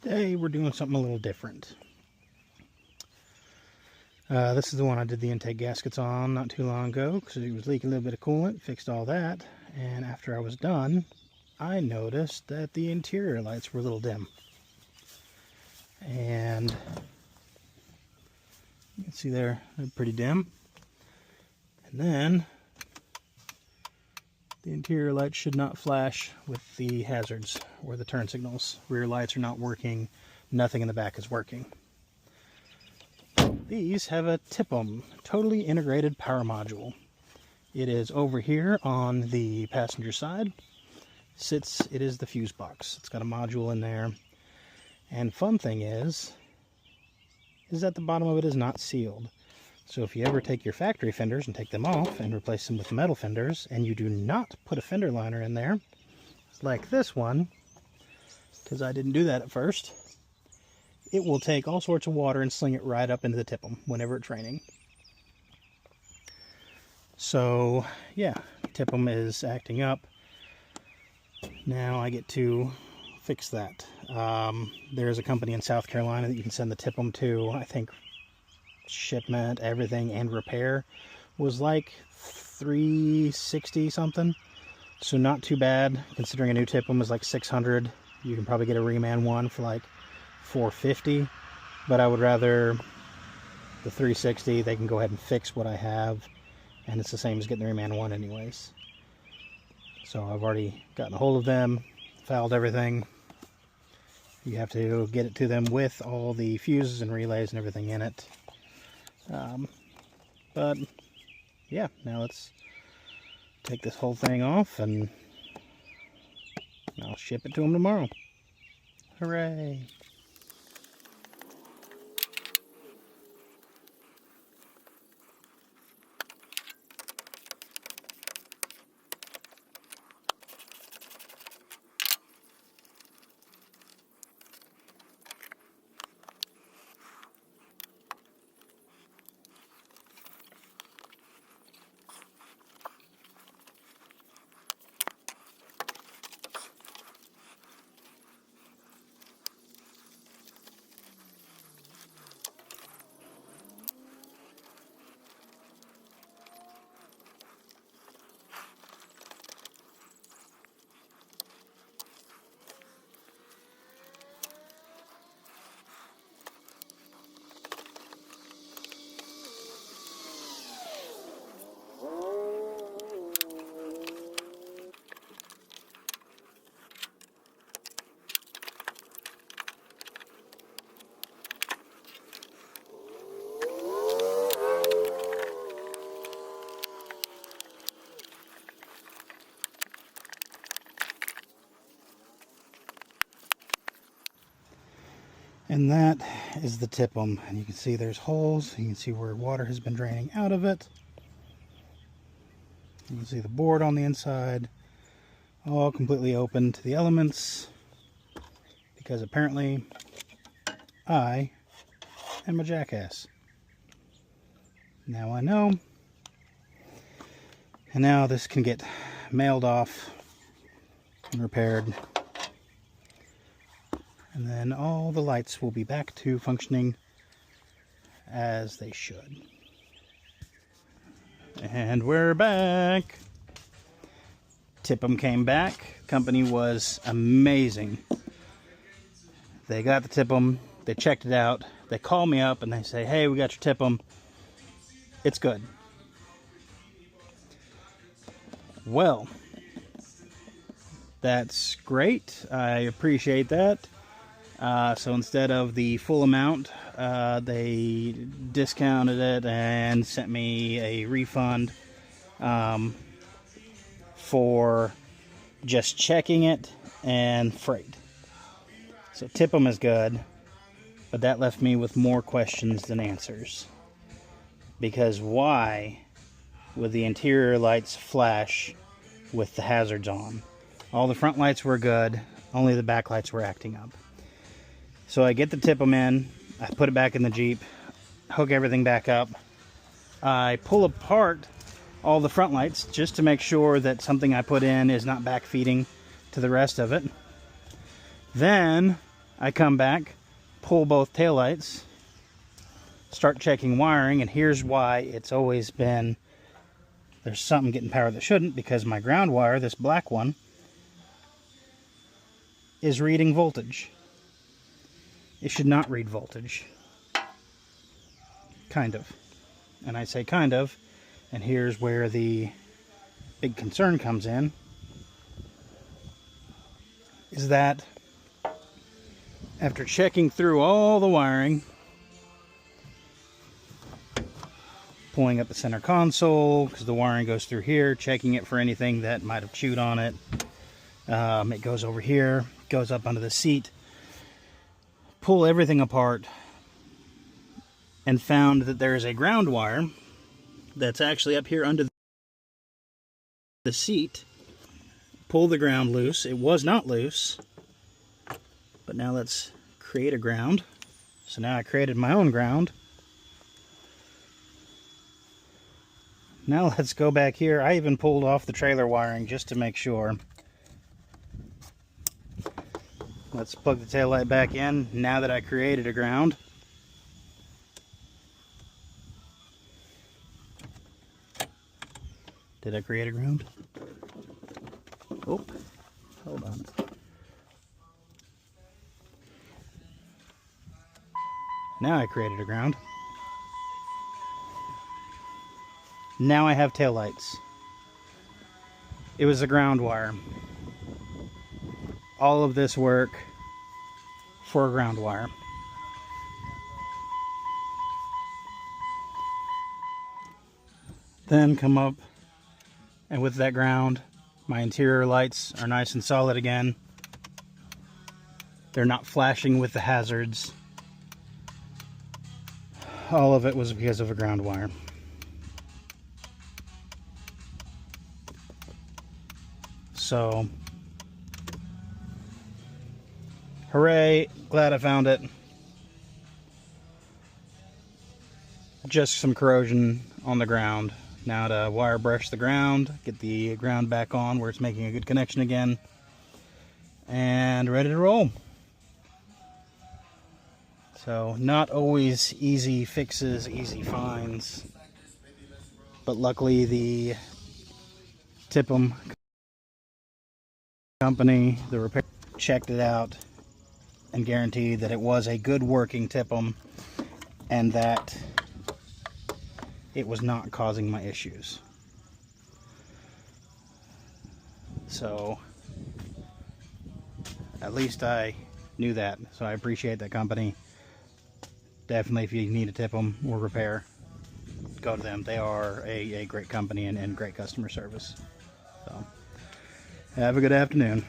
Today we're doing something a little different. This is the one I did the intake gaskets on not too long ago because it was leaking a little bit of coolant. Fixed all that, and after I was done, I noticed that the interior lights were a little dim. And you can see they're pretty dim. And then the interior lights should not flash with the hazards or the turn signals. Rear lights are not working. Nothing in the back is working. These have a TIPM, totally integrated power module. It is over here on the passenger side. It is the fuse box. It's got a module in there. And fun thing is that the bottom of it is not sealed. So if you ever take your factory fenders and take them off and replace them with metal fenders, and you do not put a fender liner in there, like this one, because I didn't do that at first, it will take all sorts of water and sling it right up into the TIPM whenever it's raining. So yeah, TIPM is acting up. Now I get to fix that. There's a company in South Carolina that you can send the TIPM to. I think shipment, everything, and repair was like $360 something. So not too bad, considering a new TIPM is like $600. You can probably get a reman one for like $450, but I would rather the $360. They can go ahead and fix what I have, and it's the same as getting the reman one anyways. So I've already gotten a hold of them, filed everything. You have to get it to them with all the fuses and relays and everything in it. But yeah, now let's take this whole thing off and I'll ship it to them tomorrow. Hooray! And that is the TIPM, and you can see there's holes. You can see where water has been draining out of it. You can see the board on the inside, all completely open to the elements, because apparently I am a jackass. Now I know. And now this can get mailed off and repaired. And then all the lights will be back to functioning as they should. And we're back. TIPM came back. Company was amazing. They got the TIPM. They checked it out. They call me up and they say, hey, we got your TIPM. It's good. Well, that's great. I appreciate that. So instead of the full amount, they discounted it and sent me a refund for just checking it and freight. So TIPM is good, but that left me with more questions than answers. Because why would the interior lights flash with the hazards on? All the front lights were good, only the back lights were acting up. So I get the TIPM in, I put it back in the Jeep, hook everything back up. I pull apart all the front lights just to make sure that something I put in is not backfeeding to the rest of it. Then I come back, pull both taillights, start checking wiring, and here's why it's always been, there's something getting power that shouldn't, because my ground wire, this black one, is reading voltage. It should not read voltage. Kind of. And I say kind of, and here's where the big concern comes in, is that after checking through all the wiring, pulling up the center console, because the wiring goes through here, checking it for anything that might have chewed on it. It goes over here, goes up under the seat. Pull everything apart, and found that there is a ground wire that's actually up here under the seat. Pull the ground loose. It was not loose, but now let's create a ground. So now I created my own ground. Now let's go back here. I even pulled off the trailer wiring just to make sure. Let's plug the taillight back in now that I created a ground. Did I create a ground? Oh, hold on. Now I created a ground. Now I have taillights. It was a ground wire. All of this work for a ground wire. Then come up, and with that ground, my interior lights are nice and solid again. They're not flashing with the hazards. All of it was because of a ground wire. So, hooray, glad I found it. Just some corrosion on the ground. Now to wire brush the ground, get the ground back on where it's making a good connection again, and ready to roll. So not always easy fixes, easy finds, but luckily the TIPM company, the repair, checked it out and guaranteed that it was a good working TIPM and that it was not causing my issues. So at least I knew that, so I appreciate that company. Definitely, if you need a TIPM or repair, go to them. They are a great company and great customer service. So have a good afternoon.